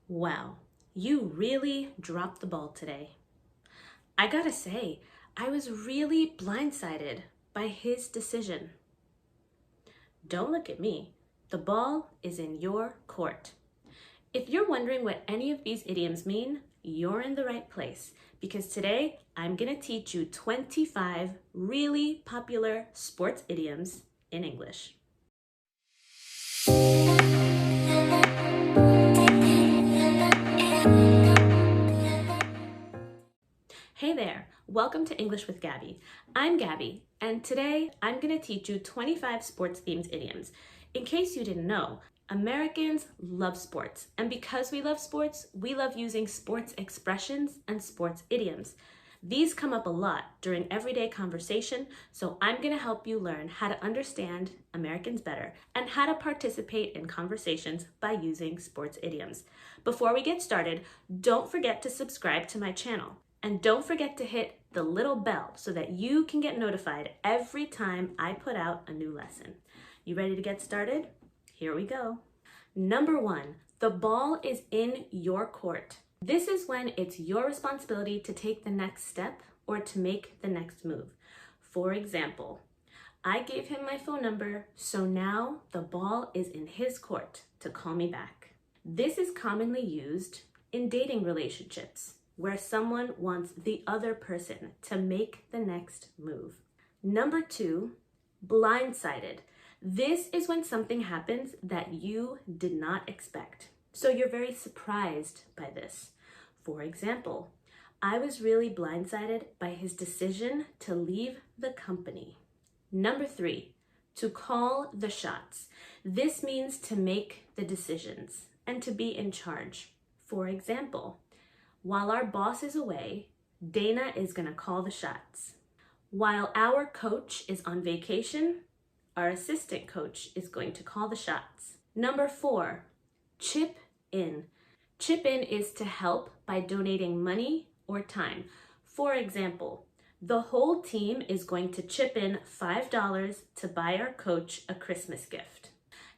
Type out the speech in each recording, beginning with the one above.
Wow, you really dropped the ball today. I gotta say, I was really blindsided by his decision. Don't look at me. The ball is in your court. If you're wondering what any of these idioms mean, you're in the right place because today I'm gonna teach you 25 really popular sports idioms in English. Hey there, welcome to English with Gabby. I'm Gabby, and today I'm going to teach you 25 sports-themed idioms. In case you didn't know, Americans love sports, and because we love sports, we love using sports expressions and sports idioms. These come up a lot during everyday conversation, so I'm going to help you learn how to understand Americans better and how to participate in conversations by using sports idioms. Before we get started, don't forget to subscribe to my channel. And don't forget to hit the little bell so that you can get notified every time I put out a new lesson. You ready to get started? Here we go. Number 1, the ball is in your court. This is when it's your responsibility to take the next step or to make the next move. For example, I gave him my phone number, so now the ball is in his court to call me back. This is commonly used in dating relationships, where someone wants the other person to make the next move. Number 2, blindsided. This is when something happens that you did not expect. So you're very surprised by this. For example, I was really blindsided by his decision to leave the company. Number 3, to call the shots. This means to make the decisions and to be in charge. For example, while our boss is away, Dana is going to call the shots. While our coach is on vacation, our assistant coach is going to call the shots. Number 4, chip in. Chip in is to help by donating money or time. For example, the whole team is going to chip in $5 to buy our coach a Christmas gift.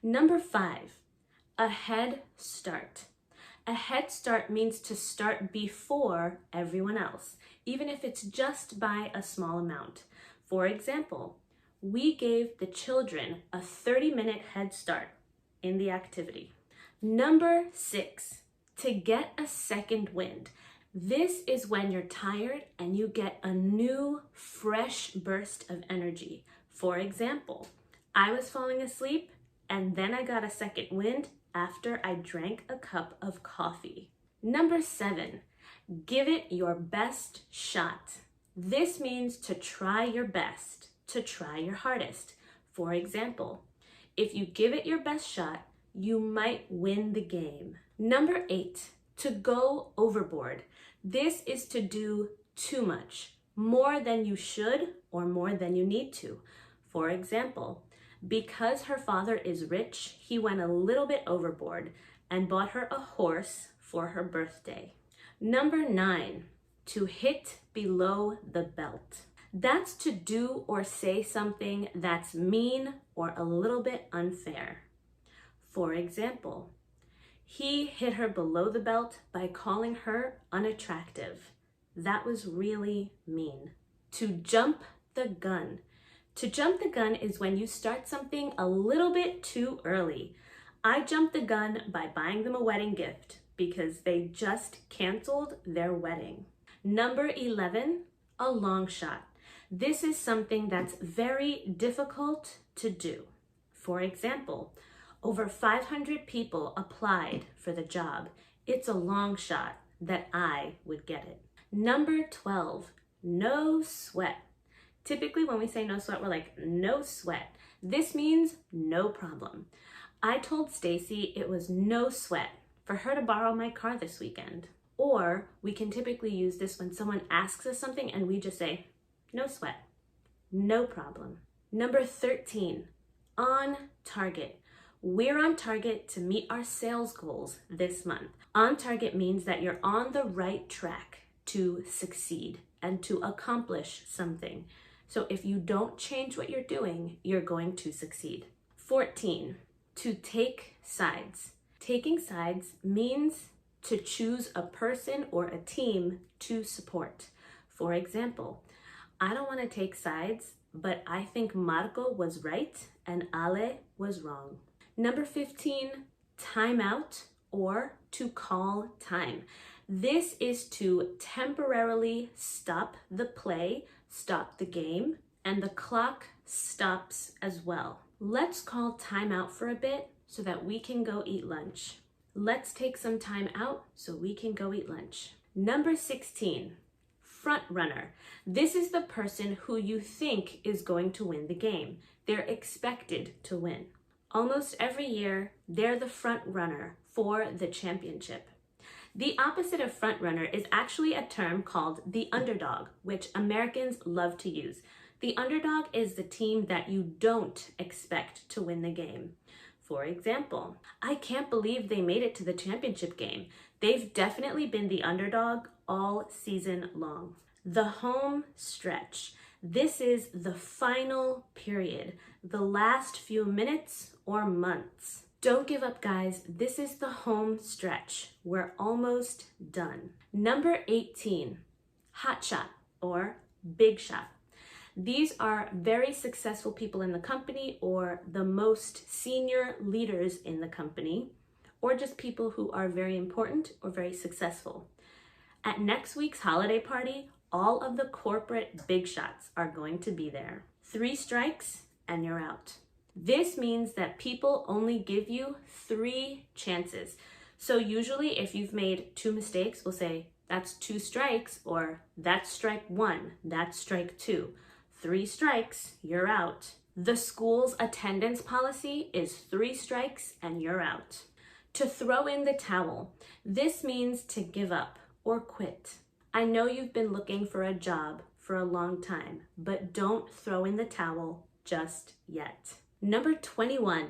Number 5, a head start. A head start means to start before everyone else, even if it's just by a small amount. For example, we gave the children a 30-minute head start in the activity. Number 6, to get a second wind. This is when you're tired and you get a new, fresh burst of energy. For example, I was falling asleep and then I got a second wind after I drank a cup of coffee. Number 7, give it your best shot. This means to try your best, to try your hardest. For example, if you give it your best shot, you might win the game. Number 8, to go overboard. This is to do too much, more than you should or more than you need to. For example, because her father is rich, he went a little bit overboard and bought her a horse for her birthday. Number 9, to hit below the belt. That's to do or say something that's mean or a little bit unfair. For example, he hit her below the belt by calling her unattractive. That was really mean. To jump the gun. To jump the gun is when you start something a little bit too early. I jumped the gun by buying them a wedding gift because they just canceled their wedding. Number 11, a long shot. This is something that's very difficult to do. For example, over 500 people applied for the job. It's a long shot that I would get it. Number 12, no sweat. Typically, when we say no sweat, we're like, no sweat. This means no problem. I told Stacy it was no sweat for her to borrow my car this weekend. Or we can typically use this when someone asks us something and we just say, no sweat, no problem. Number 13, on target. We're on target to meet our sales goals this month. On target means that you're on the right track to succeed and to accomplish something. So if you don't change what you're doing, you're going to succeed. 14, to take sides. Taking sides means to choose a person or a team to support. For example, I don't want to take sides, but I think Marco was right and Ale was wrong. Number 15, timeout or to call time. This is to temporarily stop the play, stop the game, and the clock stops as well. Let's call timeout for a bit so that we can go eat lunch. Let's take some time out so we can go eat lunch. Number 16, front runner. This is the person who you think is going to win the game. They're expected to win. Almost every year, they're the front runner for the championship. The opposite of front runner is actually a term called the underdog, which Americans love to use. The underdog is the team that you don't expect to win the game. For example, I can't believe they made it to the championship game. They've definitely been the underdog all season long. The home stretch. This is the final period, the last few minutes or months. Don't give up, guys. This is the home stretch. We're almost done. Number 18, Hotshot or Bigshot. These are very successful people in the company or the most senior leaders in the company, or just people who are very important or very successful. At next week's holiday party, all of the corporate big shots are going to be there. 3 strikes and you're out. This means that people only give you 3 chances. So usually if you've made 2 mistakes, we'll say that's 2 strikes, or that's strike 1, that's strike 2. 3 strikes, you're out. The school's attendance policy is 3 strikes and you're out. To throw in the towel. This means to give up or quit. I know you've been looking for a job for a long time, but don't throw in the towel just yet. Number 21,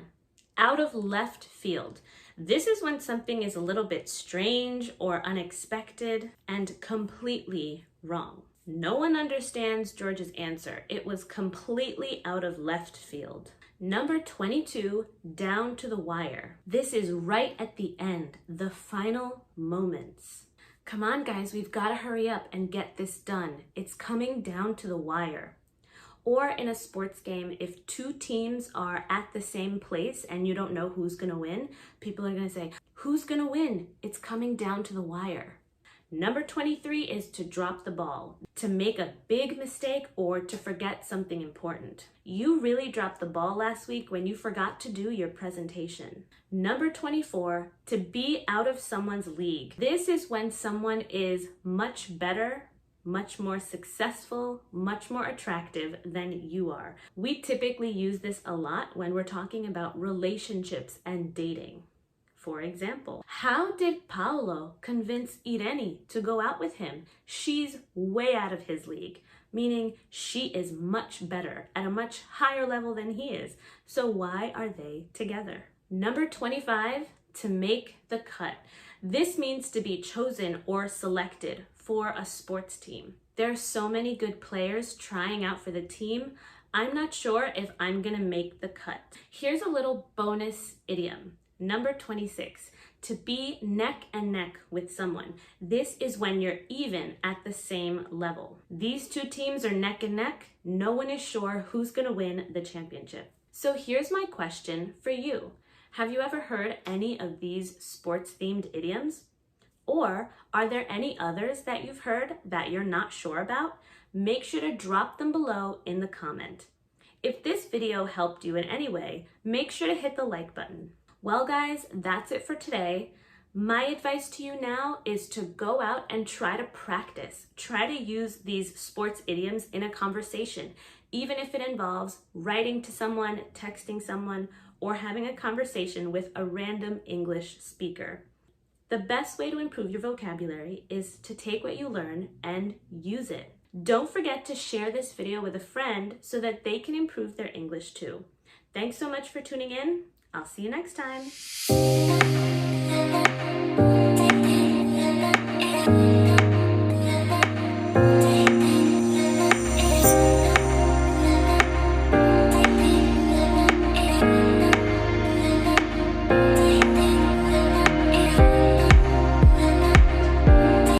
out of left field. This is when something is a little bit strange or unexpected and completely wrong. No one understands George's answer. It was completely out of left field. Number 22, down to the wire. This is right at the end, the final moments. Come on, guys, we've got to hurry up and get this done. It's coming down to the wire. Or in a sports game, if 2 teams are at the same place and you don't know who's going to win, people are going to say, who's going to win? It's coming down to the wire. Number 23 is to drop the ball, to make a big mistake or to forget something important. You really dropped the ball last week when you forgot to do your presentation. Number 24, to be out of someone's league. This is when someone is much better, much more successful, much more attractive than you are. We typically use this a lot when we're talking about relationships and dating. For example, how did Paolo convince Irene to go out with him? She's way out of his league, meaning she is much better at a much higher level than he is. So why are they together? Number 25, to make the cut. This means to be chosen or selected for a sports team. There are so many good players trying out for the team. I'm not sure if I'm gonna make the cut. Here's a little bonus idiom. Number 26, to be neck and neck with someone. This is when you're even at the same level. These 2 teams are neck and neck. No one is sure who's gonna win the championship. So here's my question for you. Have you ever heard any of these sports-themed idioms? Or are there any others that you've heard that you're not sure about? Make sure to drop them below in the comment. If this video helped you in any way, make sure to hit the like button. Well, guys, that's it for today. My advice to you now is to go out and try to practice. Try to use these sports idioms in a conversation, even if it involves writing to someone, texting someone, or having a conversation with a random English speaker. The best way to improve your vocabulary is to take what you learn and use it. Don't forget to share this video with a friend so that they can improve their English too. Thanks so much for tuning in. I'll see you next time.